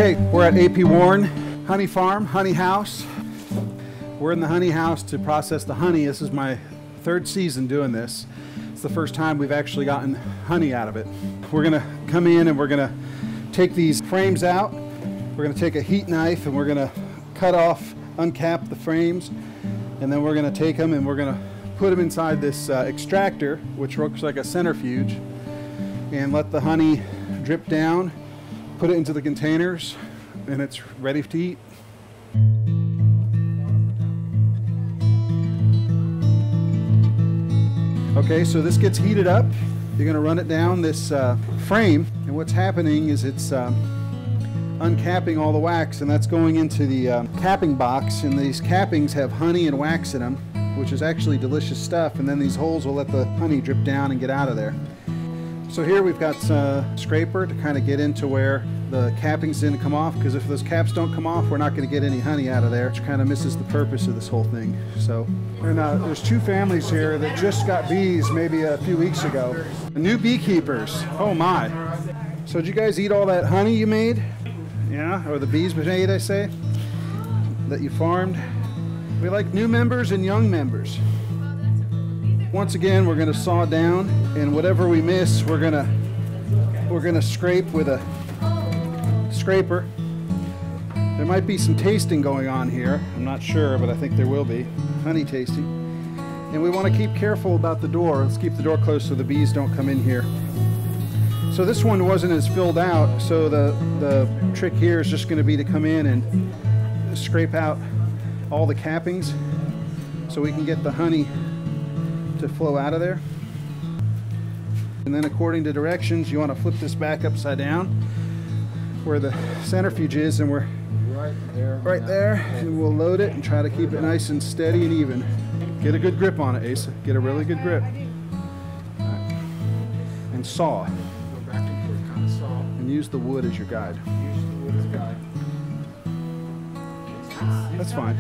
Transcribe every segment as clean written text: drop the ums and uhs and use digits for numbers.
Okay, we're at AP Warne Honey Farm, Honey House. We're in the honey house to process the honey. This is my third season doing this. It's the first time we've actually gotten honey out of it. We're gonna come in and we're gonna take these frames out. We're gonna take a heat knife and we're gonna cut off, uncap the frames, and then we're gonna take them and we're gonna put them inside this extractor, which looks like a centrifuge, and let the honey drip down, put it into the containers, and it's ready to eat. Okay, so this gets heated up. You're gonna run it down this frame, and what's happening is it's uncapping all the wax, and that's going into the capping box, and these cappings have honey and wax in them, which is actually delicious stuff, and then these holes will let the honey drip down and get out of there. So here we've got a scraper to kind of get into where the cappings didn't come off, because if those caps don't come off, we're not going to get any honey out of there, which kind of misses the purpose of this whole thing. So, and there's two families here that just got bees maybe a few weeks ago. New beekeepers. Oh my. So did you guys eat all that honey you made? Yeah, or the bees made, I say, that you farmed? We like new members and young members. Once again, we're going to saw down, and whatever we miss, we're going to scrape with a scraper. There might be some tasting going on here. I'm not sure, but I think there will be honey tasting. And we want to keep careful about the door. Let's keep the door closed so the bees don't come in here. So this one wasn't as filled out, so the trick here is just going to be to come in and scrape out all the cappings so we can get the honey to flow out of there. And then according to directions, you want to flip this back upside down where the centrifuge is, and we're right there, and we'll load it and try to keep it nice and steady and even. Get a good grip on it, Asa. Get a really good grip. Right. And saw. And use the wood as your guide. That's fine.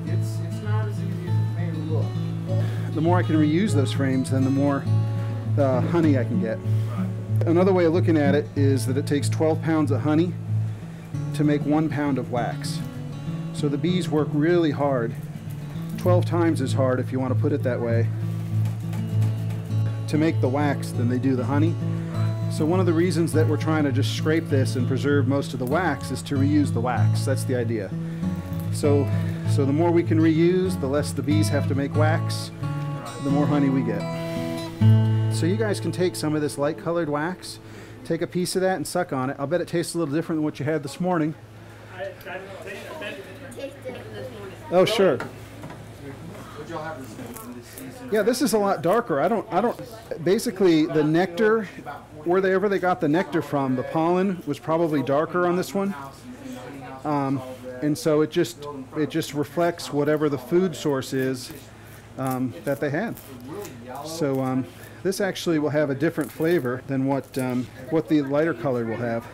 It's not as easy as it may look. The more I can reuse those frames, then the more honey I can get. Another way of looking at it is that it takes 12 pounds of honey to make 1 pound of wax. So the bees work really hard, 12 times as hard if you want to put it that way, to make the wax than they do the honey. So one of the reasons that we're trying to just scrape this and preserve most of the wax is to reuse the wax. That's the idea. So the more we can reuse, the less the bees have to make wax, the more honey we get. So you guys can take some of this light colored wax, take a piece of that and suck on it. I'll bet it tastes a little different than what you had this morning. Oh, sure. Yeah, this is a lot darker. Basically the nectar, wherever they got the nectar from, the pollen was probably darker on this one. And so it just reflects whatever the food source is that they had. So this actually will have a different flavor than what the lighter color will have.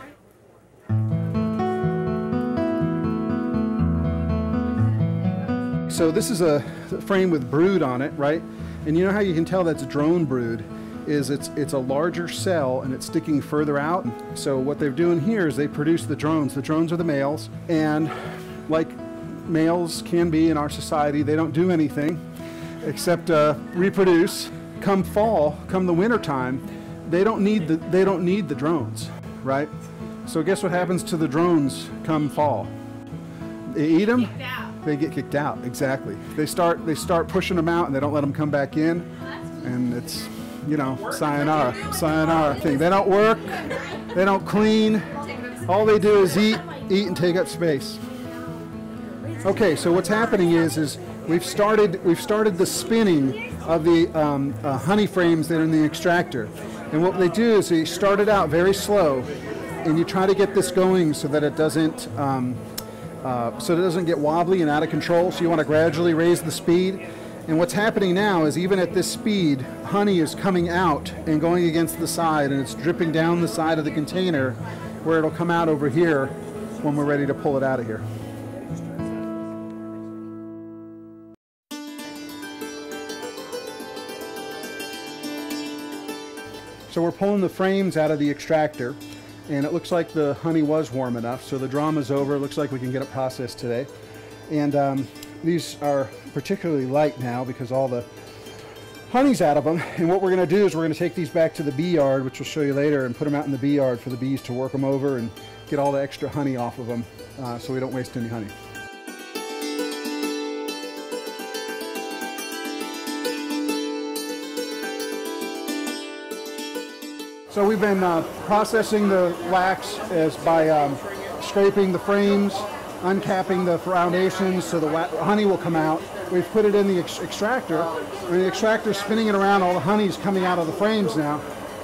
So this is a frame with brood on it, right? And you know how you can tell that's drone brood is it's a larger cell and it's sticking further out. So what they're doing here is they produce the drones. The drones are the males, and like males can be in our society, they don't do anything except reproduce. Come fall, come the winter time, they don't need the drones, right? So guess what happens to the drones come fall? They eat them. They get kicked out. Exactly. They start pushing them out, and they don't let them come back in, and it's, you know, sayonara thing. They don't work, they don't clean, all they do is eat and take up space. Okay, so what's happening is we've started the spinning of the honey frames that are in the extractor, and what they do is they start it out very slow, and you try to get this going so that it doesn't get wobbly and out of control. So you want to gradually raise the speed. And what's happening now is even at this speed, honey is coming out and going against the side, and it's dripping down the side of the container where it'll come out over here when we're ready to pull it out of here. So we're pulling the frames out of the extractor. and it looks like the honey was warm enough, so the drama's over. It looks like we can get it processed today. And these are particularly light now because all the honey's out of them. And what we're going to do is we're going to take these back to the bee yard, which we'll show you later, and put them out in the bee yard for the bees to work them over and get all the extra honey off of them, so we don't waste any honey. So we've been processing the wax by scraping the frames, uncapping the foundations so the honey will come out. We've put it in the extractor, and the extractor's spinning it around. All the honey's coming out of the frames now.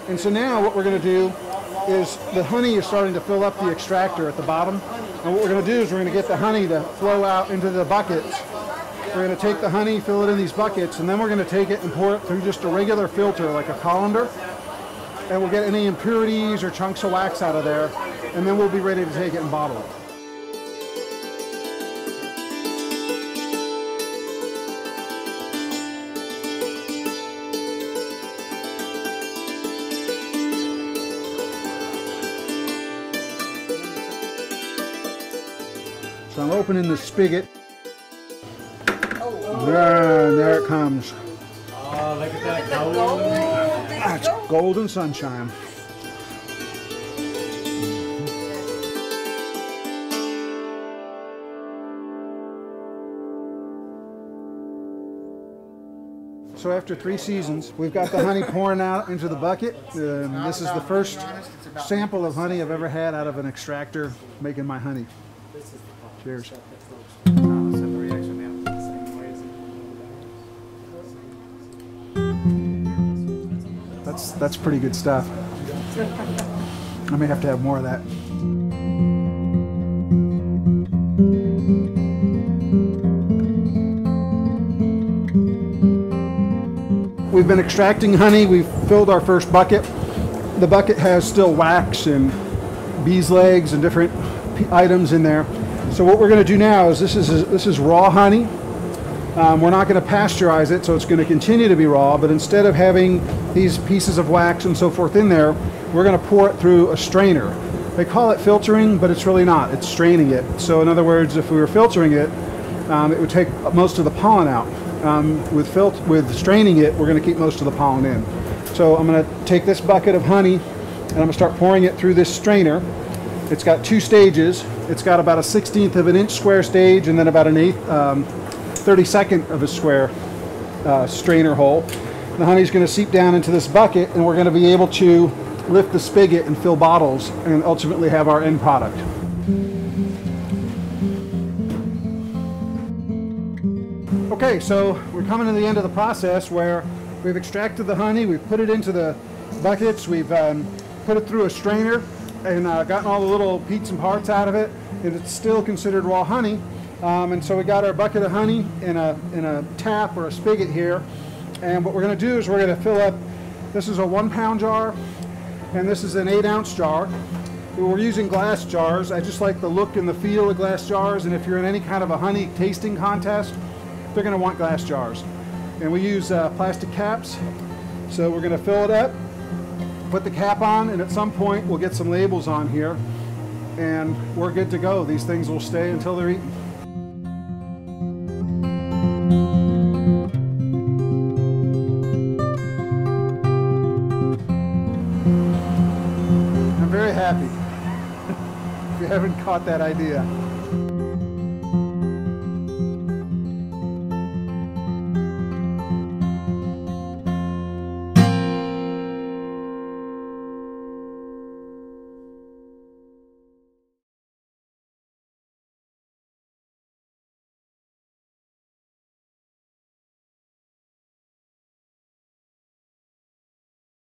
And so now what we're going to do is the honey is starting to fill up the extractor at the bottom. And what we're going to do is we're going to get the honey to flow out into the buckets. We're going to take the honey, fill it in these buckets, and then we're going to take it and pour it through just a regular filter like a colander. And we'll get any impurities or chunks of wax out of there, and then we'll be ready to take it and bottle it. So I'm opening the spigot. There it comes. Oh, look at that golden. That's golden sunshine. So after 3 seasons, we've got the honey pouring out into the bucket. This is the first sample of honey I've ever had out of an extractor making my honey. Cheers. That's pretty good stuff. I may have to have more of that. We've been extracting honey. We've filled our first bucket. The bucket has still wax and bees' legs and different items in there. So what we're going to do now is this is raw honey. We're not going to pasteurize it, so it's going to continue to be raw, but instead of having these pieces of wax and so forth in there, we're going to pour it through a strainer. They call it filtering, but it's really not. It's straining it. So in other words, if we were filtering it, it would take most of the pollen out. With straining it, we're going to keep most of the pollen in. So I'm going to take this bucket of honey, and I'm going to start pouring it through this strainer. It's got 2 stages. It's got about a 1/16 of an inch square stage, and then about an 32nd of a square strainer hole. The honey's going to seep down into this bucket, and we're going to be able to lift the spigot and fill bottles and ultimately have our end product. Okay, so we're coming to the end of the process where we've extracted the honey, we've put it into the buckets, we've put it through a strainer and gotten all the little peats and parts out of it, and it's still considered raw honey. And so we got our bucket of honey in a tap or a spigot here, and what we're going to do is we're going to fill up, this is a 1-pound jar, and this is an 8-ounce jar. We're using glass jars. I just like the look and the feel of glass jars, and if you're in any kind of a honey tasting contest, they're going to want glass jars. And we use plastic caps, so we're going to fill it up, put the cap on, and at some point we'll get some labels on here, and we're good to go. These things will stay until they're eaten. I'm very happy. If you haven't caught that idea.